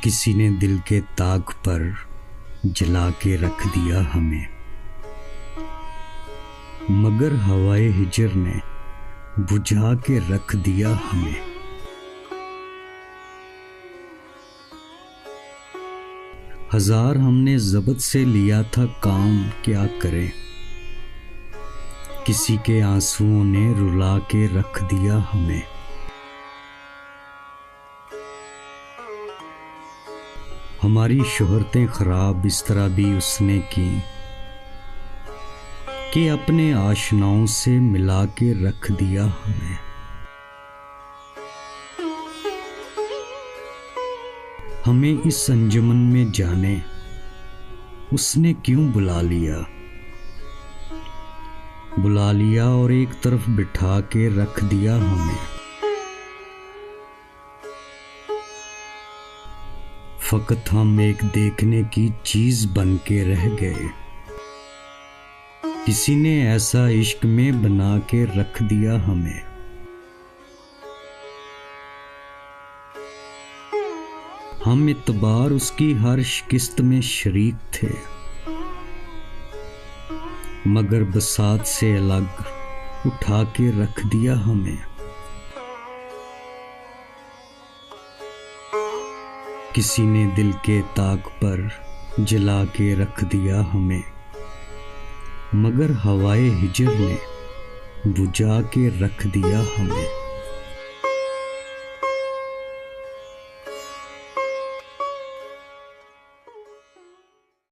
کسی نے دل کے طاق پر جلا کے رکھ دیا ہمیں، مگر ہوائے ہجر نے بجھا کے رکھ دیا ہمیں۔ ہزار ہم نے ضبط سے لیا تھا کام، کیا کریں، کسی کے آنسوؤں نے رلا کے رکھ دیا ہمیں۔ ہماری شہرتیں خراب اس طرح بھی اس نے کی کہ اپنے آشناؤں سے ملا کے رکھ دیا ہمیں۔ ہمیں اس انجمن میں جانے اس نے کیوں بلا لیا اور ایک طرف بٹھا کے رکھ دیا ہمیں۔ فقط ہم ایک دیکھنے کی چیز بن کے رہ گئے، کسی نے ایسا عشق میں بنا کے رکھ دیا ہمیں۔ ہم اعتبار اس کی ہر شکست میں شریک تھے، مگر بساط سے الگ اٹھا کے رکھ دیا ہمیں۔ کسی نے دل کے طاق پر جلا کے رکھ دیا ہمیں، مگر ہوائے ہجر نے بجھا کے رکھ دیا ہمیں۔